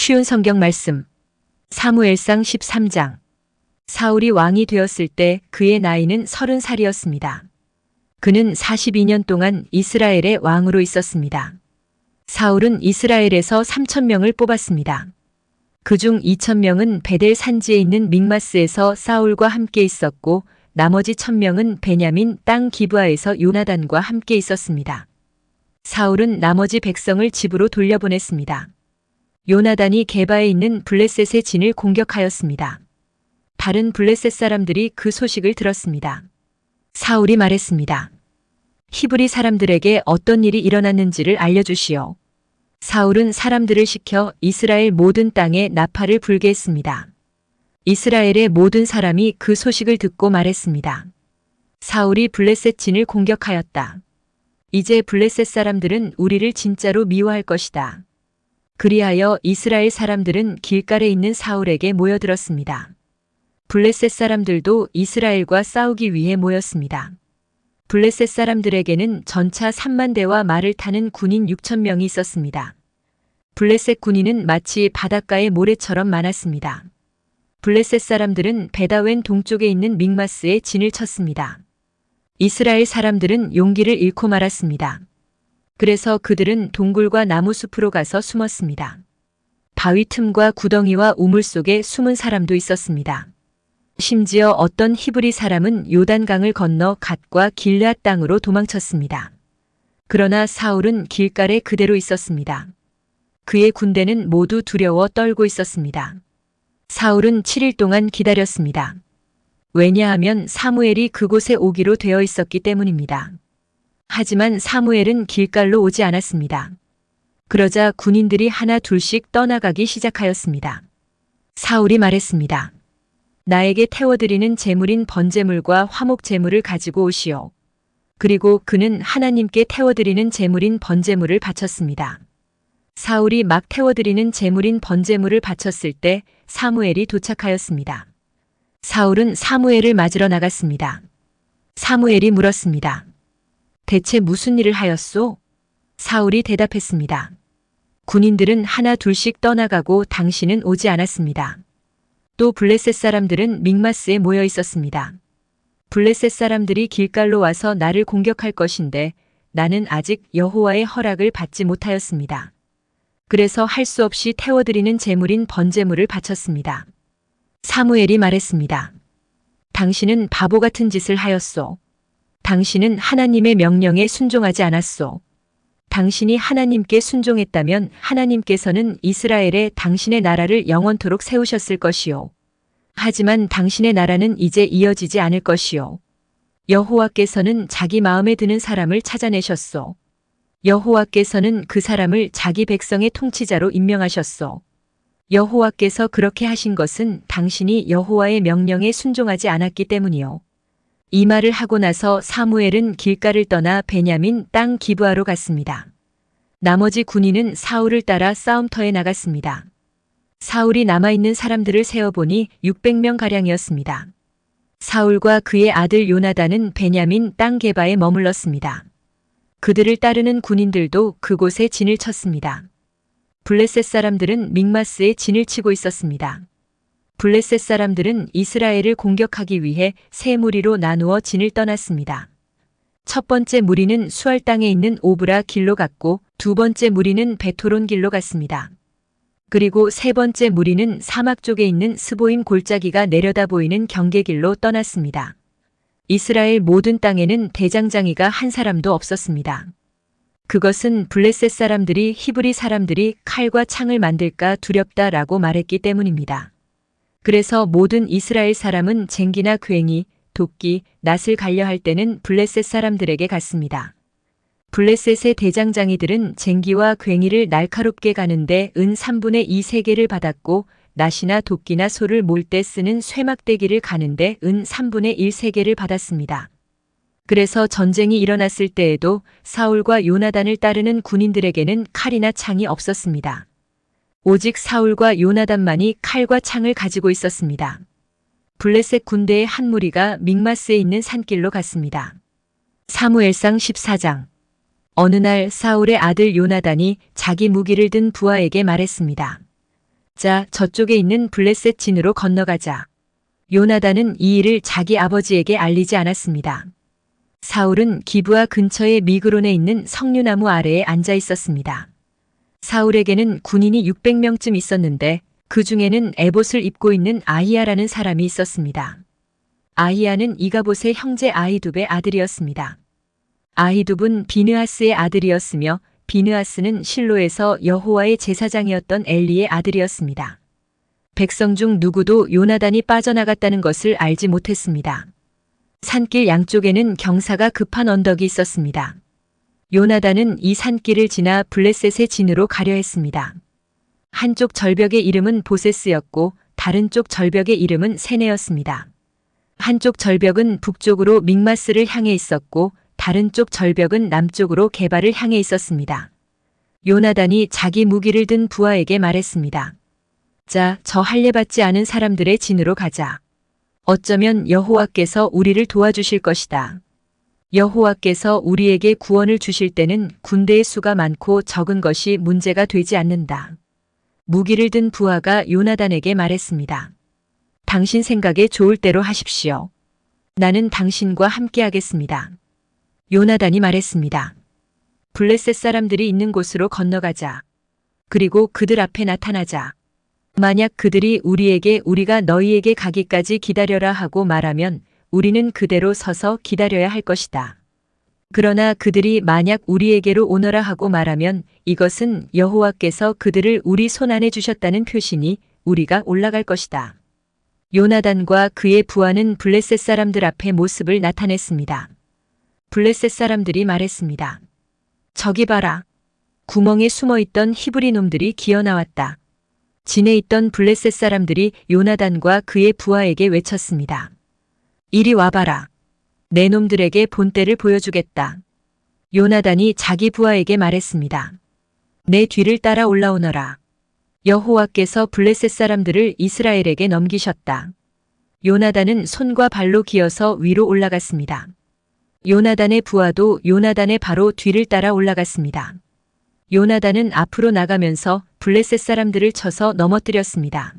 쉬운 성경 말씀. 사무엘상 13장. 사울이 왕이 되었을 때 그의 나이는 30살이었습니다. 그는 42년 동안 이스라엘의 왕으로 있었습니다. 사울은 이스라엘에서 3,000명을 뽑았습니다. 그중 2,000명은 베델 산지에 있는 믹마스에서 사울과 함께 있었고 나머지 1,000명은 베냐민 땅 기브아에서 요나단과 함께 있었습니다. 사울은 나머지 백성을 집으로 돌려보냈습니다. 요나단이 게바에 있는 블레셋의 진을 공격하였습니다. 다른 블레셋 사람들이 그 소식을 들었습니다. 사울이 말했습니다. 히브리 사람들에게 어떤 일이 일어났는지를 알려주시오. 사울은 사람들을 시켜 이스라엘 모든 땅에 나팔을 불게 했습니다. 이스라엘의 모든 사람이 그 소식을 듣고 말했습니다. 사울이 블레셋 진을 공격하였다. 이제 블레셋 사람들은 우리를 진짜로 미워할 것이다. 그리하여 이스라엘 사람들은 길갈에 있는 사울에게 모여들었습니다. 블레셋 사람들도 이스라엘과 싸우기 위해 모였습니다. 블레셋 사람들에게는 전차 3만 대와 말을 타는 군인 6,000명이 있었습니다. 블레셋 군인은 마치 바닷가의 모래처럼 많았습니다. 블레셋 사람들은 베다웬 동쪽에 있는 믹마스에 진을 쳤습니다. 이스라엘 사람들은 용기를 잃고 말았습니다. 그래서 그들은 동굴과 나무 숲으로 가서 숨었습니다. 바위 틈과 구덩이와 우물 속에 숨은 사람도 있었습니다. 심지어 어떤 히브리 사람은 요단강을 건너 갓과 길르앗 땅으로 도망쳤습니다. 그러나 사울은 길갈에 그대로 있었습니다. 그의 군대는 모두 두려워 떨고 있었습니다. 사울은 7일 동안 기다렸습니다. 왜냐하면 사무엘이 그곳에 오기로 되어 있었기 때문입니다. 하지만 사무엘은 길갈로 오지 않았습니다. 그러자 군인들이 하나 둘씩 떠나가기 시작하였습니다. 사울이 말했습니다. 나에게 태워드리는 제물인 번제물과 화목 제물을 가지고 오시오. 그리고 그는 하나님께 태워드리는 제물인 번제물을 바쳤습니다. 사울이 막 태워드리는 제물인 번제물을 바쳤을 때 사무엘이 도착하였습니다. 사울은 사무엘을 맞으러 나갔습니다. 사무엘이 물었습니다. 대체 무슨 일을 하였소? 사울이 대답했습니다. 군인들은 하나 둘씩 떠나가고 당신은 오지 않았습니다. 또 블레셋 사람들은 믹마스에 모여 있었습니다. 블레셋 사람들이 길갈로 와서 나를 공격할 것인데 나는 아직 여호와의 허락을 받지 못하였습니다. 그래서 할 수 없이 태워드리는 제물인 번제물을 바쳤습니다. 사무엘이 말했습니다. 당신은 바보 같은 짓을 하였소. 당신은 하나님의 명령에 순종하지 않았소. 당신이 하나님께 순종했다면 하나님께서는 이스라엘에 당신의 나라를 영원토록 세우셨을 것이요. 하지만 당신의 나라는 이제 이어지지 않을 것이요. 여호와께서는 자기 마음에 드는 사람을 찾아내셨소. 여호와께서는 그 사람을 자기 백성의 통치자로 임명하셨소. 여호와께서 그렇게 하신 것은 당신이 여호와의 명령에 순종하지 않았기 때문이요. 이 말을 하고 나서 사무엘은 길갈을 떠나 베냐민 땅 기브아로 갔습니다. 나머지 군인은 사울을 따라 싸움터에 나갔습니다. 사울이 남아있는 사람들을 세어보니 600명가량이었습니다. 사울과 그의 아들 요나단은 베냐민 땅 게바에 머물렀습니다. 그들을 따르는 군인들도 그곳에 진을 쳤습니다. 블레셋 사람들은 믹마스에 진을 치고 있었습니다. 블레셋 사람들은 이스라엘을 공격하기 위해 세 무리로 나누어 진을 떠났습니다. 첫 번째 무리는 수알 땅에 있는 오브라 길로 갔고 두 번째 무리는 베토론 길로 갔습니다. 그리고 세 번째 무리는 사막 쪽에 있는 스보임 골짜기가 내려다 보이는 경계길로 떠났습니다. 이스라엘 모든 땅에는 대장장이가 한 사람도 없었습니다. 그것은 블레셋 사람들이 히브리 사람들이 칼과 창을 만들까 두렵다라고 말했기 때문입니다. 그래서 모든 이스라엘 사람은 쟁기나 괭이, 도끼, 낫을 갈려 할 때는 블레셋 사람들에게 갔습니다. 블레셋의 대장장이들은 쟁기와 괭이를 날카롭게 가는데 은 3분의 2 세겔을 받았고 낫이나 도끼나 소를 몰 때 쓰는 쇠막대기를 가는데 은 3분의 1 세겔을 받았습니다. 그래서 전쟁이 일어났을 때에도 사울과 요나단을 따르는 군인들에게는 칼이나 창이 없었습니다. 오직 사울과 요나단만이 칼과 창을 가지고 있었습니다. 블레셋 군대의 한 무리가 믹마스에 있는 산길로 갔습니다. 사무엘상 14장. 어느 날 사울의 아들 요나단이 자기 무기를 든 부하에게 말했습니다. 자, 저쪽에 있는 블레셋 진으로 건너가자. 요나단은 이 일을 자기 아버지에게 알리지 않았습니다. 사울은 기브아 근처의 미그론에 있는 석류나무 아래에 앉아 있었습니다. 사울에게는 군인이 600명쯤 있었는데 그 중에는 에봇을 입고 있는 아히야라는 사람이 있었습니다. 아히야는 이가봇의 형제 아히둡의 아들이었습니다. 아히둡은 비느하스의 아들이었으며 비느하스는 실로에서 여호와의 제사장이었던 엘리의 아들이었습니다. 백성 중 누구도 요나단이 빠져나갔다는 것을 알지 못했습니다. 산길 양쪽에는 경사가 급한 언덕이 있었습니다. 요나단은 이 산길을 지나 블레셋의 진으로 가려 했습니다. 한쪽 절벽의 이름은 보세스였고 다른 쪽 절벽의 이름은 세네였습니다. 한쪽 절벽은 북쪽으로 믹마스를 향해 있었고 다른 쪽 절벽은 남쪽으로 게바를 향해 있었습니다. 요나단이 자기 무기를 든 부하에게 말했습니다. 자, 저 할례받지 않은 사람들의 진으로 가자. 어쩌면 여호와께서 우리를 도와주실 것이다. 여호와께서 우리에게 구원을 주실 때는 군대의 수가 많고 적은 것이 문제가 되지 않는다. 무기를 든 부하가 요나단에게 말했습니다. 당신 생각에 좋을 대로 하십시오. 나는 당신과 함께 하겠습니다. 요나단이 말했습니다. 블레셋 사람들이 있는 곳으로 건너가자. 그리고 그들 앞에 나타나자. 만약 그들이 우리에게 우리가 너희에게 가기까지 기다려라 하고 말하면 우리는 그대로 서서 기다려야 할 것이다. 그러나 그들이 만약 우리에게로 오너라 하고 말하면 이것은 여호와께서 그들을 우리 손안에 주셨다는 표시니 우리가 올라갈 것이다. 요나단과 그의 부하는 블레셋 사람들 앞에 모습을 나타냈습니다. 블레셋 사람들이 말했습니다. 저기 봐라. 구멍에 숨어있던 히브리 놈들이 기어나왔다. 진에 있던 블레셋 사람들이 요나단과 그의 부하에게 외쳤습니다. 이리 와봐라. 내 놈들에게 본때를 보여주겠다. 요나단이 자기 부하에게 말했습니다. 내 뒤를 따라 올라오너라. 여호와께서 블레셋 사람들을 이스라엘에게 넘기셨다. 요나단은 손과 발로 기어서 위로 올라갔습니다. 요나단의 부하도 요나단의 바로 뒤를 따라 올라갔습니다. 요나단은 앞으로 나가면서 블레셋 사람들을 쳐서 넘어뜨렸습니다.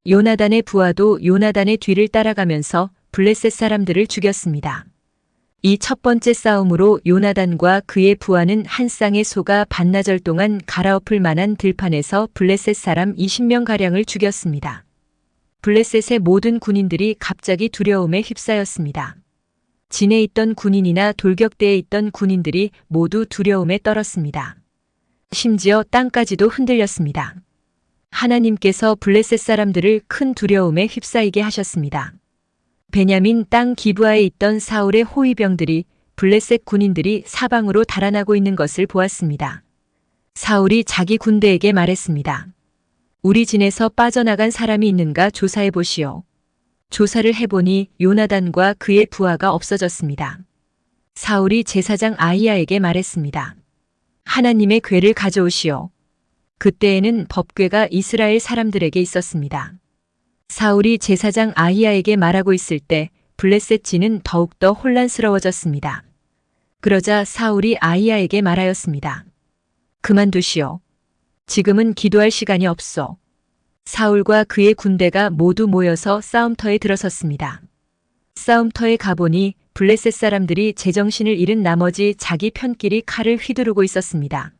요나단의 부하도 요나단의 뒤를 따라가면서 블레셋 사람들을 죽였습니다. 이 첫 번째 싸움으로 요나단과 그의 부하는 한 쌍의 소가 반나절 동안 갈아엎을 만한 들판에서 블레셋 사람 20명가량을 죽였습니다. 블레셋의 모든 군인들이 갑자기 두려움에 휩싸였습니다. 진에 있던 군인이나 돌격대에 있던 군인들이 모두 두려움에 떨었습니다. 심지어 땅까지도 흔들렸습니다. 하나님께서 블레셋 사람들을 큰 두려움에 휩싸이게 하셨습니다. 베냐민 땅 기브아에 있던 사울의 호위병들이 블레셋 군인들이 사방으로 달아나고 있는 것을 보았습니다. 사울이 자기 군대에게 말했습니다. 우리 진에서 빠져나간 사람이 있는가 조사해 보시오. 조사를 해보니 요나단과 그의 부하가 없어졌습니다. 사울이 제사장 아히야에게 말했습니다. 하나님의 궤를 가져오시오. 그때에는 법궤가 이스라엘 사람들에게 있었습니다. 사울이 제사장 아히야에게 말하고 있을 때 블레셋 진은 더욱더 혼란스러워졌습니다. 그러자 사울이 아히야에게 말하였습니다. 그만두시오. 지금은 기도할 시간이 없소. 사울과 그의 군대가 모두 모여서 싸움터에 들어섰습니다. 싸움터에 가보니 블레셋 사람들이 제정신을 잃은 나머지 자기 편끼리 칼을 휘두르고 있었습니다.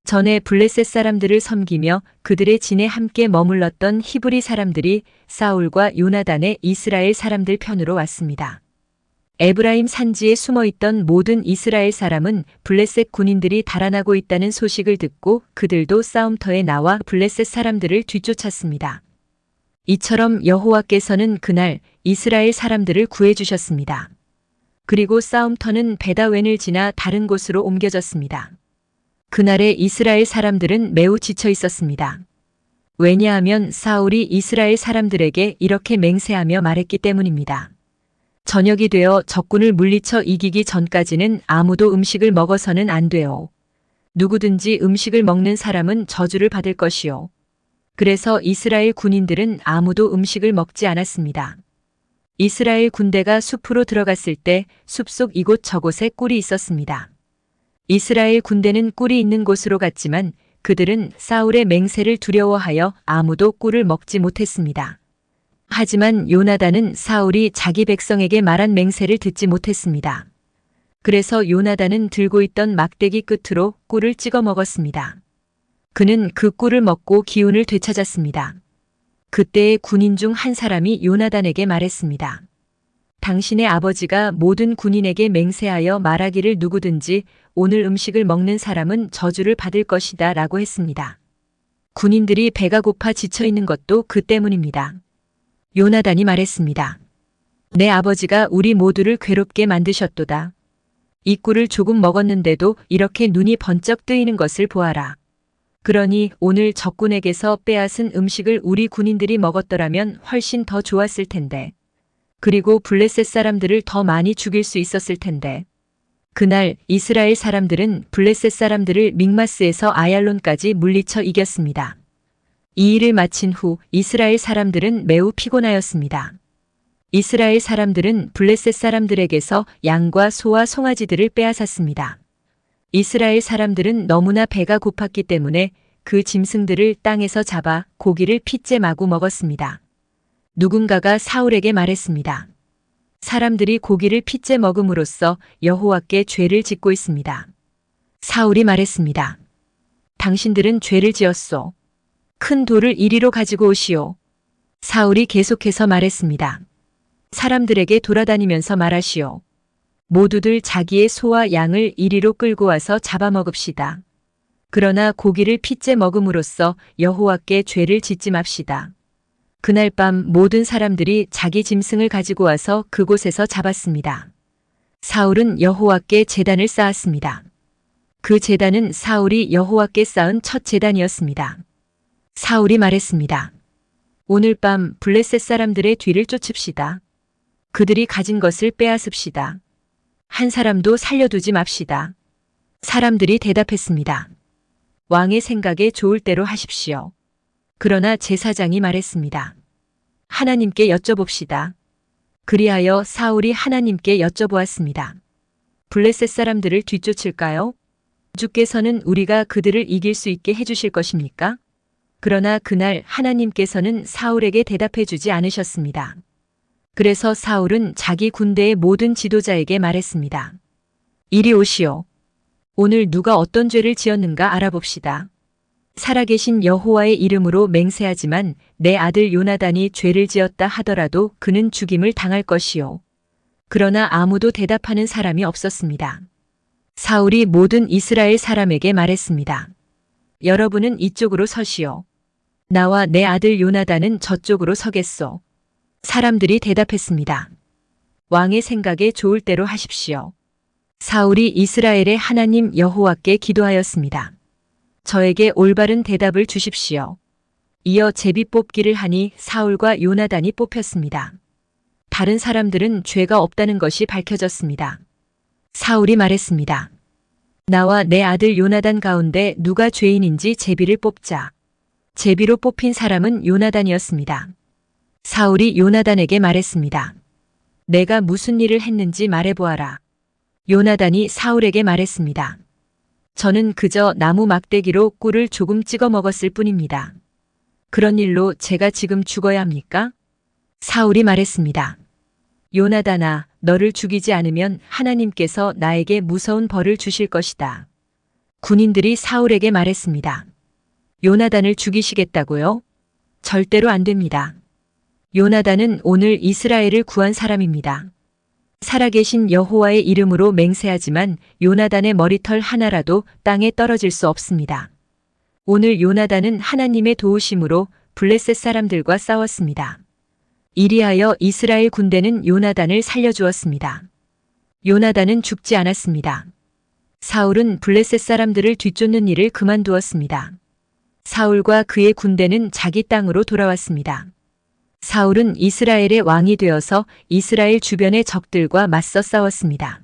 전에 블레셋 사람들을 섬기며 그들의 진에 함께 머물렀던 히브리 사람들이 사울과 요나단의 이스라엘 사람들 편으로 왔습니다. 에브라임 산지에 숨어있던 모든 이스라엘 사람은 블레셋 군인들이 달아나고 있다는 소식을 듣고 그들도 싸움터에 나와 블레셋 사람들을 뒤쫓았습니다. 이처럼 여호와께서는 그날 이스라엘 사람들을 구해주셨습니다. 그리고 싸움터는 베다웬을 지나 다른 곳으로 옮겨졌습니다. 그날의 이스라엘 사람들은 매우 지쳐 있었습니다. 왜냐하면 사울이 이스라엘 사람들에게 이렇게 맹세하며 말했기 때문입니다. 저녁이 되어 적군을 물리쳐 이기기 전까지는 아무도 음식을 먹어서는 안 돼요. 누구든지 음식을 먹는 사람은 저주를 받을 것이요. 그래서 이스라엘 군인들은 아무도 음식을 먹지 않았습니다. 이스라엘 군대가 숲으로 들어갔을 때 숲속 이곳저곳에 꿀이 있었습니다. 이스라엘 군대는 꿀이 있는 곳으로 갔지만 그들은 사울의 맹세를 두려워하여 아무도 꿀을 먹지 못했습니다. 하지만 요나단은 사울이 자기 백성에게 말한 맹세를 듣지 못했습니다. 그래서 요나단은 들고 있던 막대기 끝으로 꿀을 찍어 먹었습니다. 그는 그 꿀을 먹고 기운을 되찾았습니다. 그때의 군인 중 한 사람이 요나단에게 말했습니다. 당신의 아버지가 모든 군인에게 맹세하여 말하기를 누구든지 오늘 음식을 먹는 사람은 저주를 받을 것이다 라고 했습니다. 군인들이 배가 고파 지쳐 있는 것도 그 때문입니다. 요나단이 말했습니다. 내 아버지가 우리 모두를 괴롭게 만드셨도다. 이 꿀을 조금 먹었는데도 이렇게 눈이 번쩍 뜨이는 것을 보아라. 그러니 오늘 적군에게서 빼앗은 음식을 우리 군인들이 먹었더라면 훨씬 더 좋았을 텐데. 그리고 블레셋 사람들을 더 많이 죽일 수 있었을 텐데. 그날 이스라엘 사람들은 블레셋 사람들을 믹마스에서 아얄론까지 물리쳐 이겼습니다. 이 일을 마친 후 이스라엘 사람들은 매우 피곤하였습니다. 이스라엘 사람들은 블레셋 사람들에게서 양과 소와 송아지들을 빼앗았습니다. 이스라엘 사람들은 너무나 배가 고팠기 때문에 그 짐승들을 땅에서 잡아 고기를 핏째 마구 먹었습니다. 누군가가 사울에게 말했습니다. 사람들이 고기를 핏째 먹음으로써 여호와께 죄를 짓고 있습니다. 사울이 말했습니다. 당신들은 죄를 지었소. 큰 돌을 이리로 가지고 오시오. 사울이 계속해서 말했습니다. 사람들에게 돌아다니면서 말하시오. 모두들 자기의 소와 양을 이리로 끌고 와서 잡아먹읍시다. 그러나 고기를 핏째 먹음으로써 여호와께 죄를 짓지 맙시다. 그날 밤 모든 사람들이 자기 짐승을 가지고 와서 그곳에서 잡았습니다. 사울은 여호와께 제단을 쌓았습니다. 그 제단은 사울이 여호와께 쌓은 첫 제단이었습니다. 사울이 말했습니다. 오늘 밤 블레셋 사람들의 뒤를 쫓읍시다. 그들이 가진 것을 빼앗읍시다. 한 사람도 살려두지 맙시다. 사람들이 대답했습니다. 왕의 생각에 좋을 대로 하십시오. 그러나 제사장이 말했습니다. 하나님께 여쭤봅시다. 그리하여 사울이 하나님께 여쭤보았습니다. 블레셋 사람들을 뒤쫓을까요? 주께서는 우리가 그들을 이길 수 있게 해주실 것입니까? 그러나 그날 하나님께서는 사울에게 대답해 주지 않으셨습니다. 그래서 사울은 자기 군대의 모든 지도자에게 말했습니다. 이리 오시오. 오늘 누가 어떤 죄를 지었는가 알아봅시다. 살아계신 여호와의 이름으로 맹세하지만 내 아들 요나단이 죄를 지었다 하더라도 그는 죽임을 당할 것이요. 그러나 아무도 대답하는 사람이 없었습니다. 사울이 모든 이스라엘 사람에게 말했습니다. 여러분은 이쪽으로 서시오. 나와 내 아들 요나단은 저쪽으로 서겠소. 사람들이 대답했습니다. 왕의 생각에 좋을 대로 하십시오. 사울이 이스라엘의 하나님 여호와께 기도하였습니다. 저에게 올바른 대답을 주십시오. 이어 제비 뽑기를 하니 사울과 요나단이 뽑혔습니다. 다른 사람들은 죄가 없다는 것이 밝혀졌습니다. 사울이 말했습니다. 나와 내 아들 요나단 가운데 누가 죄인인지 제비를 뽑자. 제비로 뽑힌 사람은 요나단이었습니다. 사울이 요나단에게 말했습니다. 내가 무슨 일을 했는지 말해보아라. 요나단이 사울에게 말했습니다. 저는 그저 나무 막대기로 꿀을 조금 찍어 먹었을 뿐입니다. 그런 일로 제가 지금 죽어야 합니까? 사울이 말했습니다. 요나단아, 너를 죽이지 않으면 하나님께서 나에게 무서운 벌을 주실 것이다. 군인들이 사울에게 말했습니다. 요나단을 죽이시겠다고요? 절대로 안 됩니다. 요나단은 오늘 이스라엘을 구한 사람입니다. 살아계신 여호와의 이름으로 맹세하지만 요나단의 머리털 하나라도 땅에 떨어질 수 없습니다. 오늘 요나단은 하나님의 도우심으로 블레셋 사람들과 싸웠습니다. 이리하여 이스라엘 군대는 요나단을 살려주었습니다. 요나단은 죽지 않았습니다. 사울은 블레셋 사람들을 뒤쫓는 일을 그만두었습니다. 사울과 그의 군대는 자기 땅으로 돌아왔습니다. 사울은 이스라엘의 왕이 되어서 이스라엘 주변의 적들과 맞서 싸웠습니다.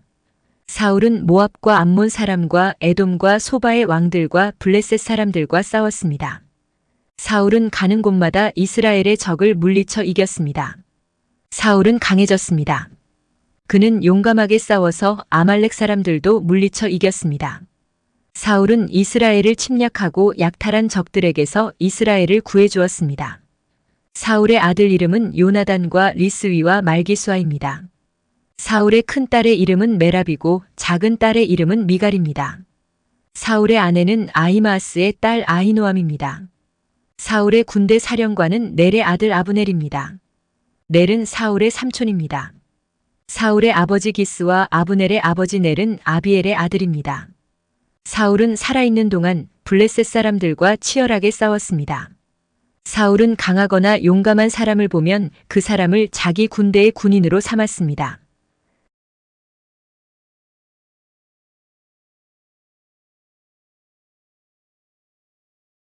사울은 모압과 암몬 사람과 에돔과 소바의 왕들과 블레셋 사람들과 싸웠습니다. 사울은 가는 곳마다 이스라엘의 적을 물리쳐 이겼습니다. 사울은 강해졌습니다. 그는 용감하게 싸워서 아말렉 사람들도 물리쳐 이겼습니다. 사울은 이스라엘을 침략하고 약탈한 적들에게서 이스라엘을 구해주었습니다. 사울의 아들 이름은 요나단과 리스위와 말기수아입니다. 사울의 큰 딸의 이름은 메랍이고 작은 딸의 이름은 미갈입니다. 사울의 아내는 아히마아스의 딸 아히노암입니다. 사울의 군대 사령관은 넬의 아들 아브넬입니다. 넬은 사울의 삼촌입니다. 사울의 아버지 기스와 아브넬의 아버지 넬은 아비엘의 아들입니다. 사울은 살아있는 동안 블레셋 사람들과 치열하게 싸웠습니다. 사울은 강하거나 용감한 사람을 보면 그 사람을 자기 군대의 군인으로 삼았습니다.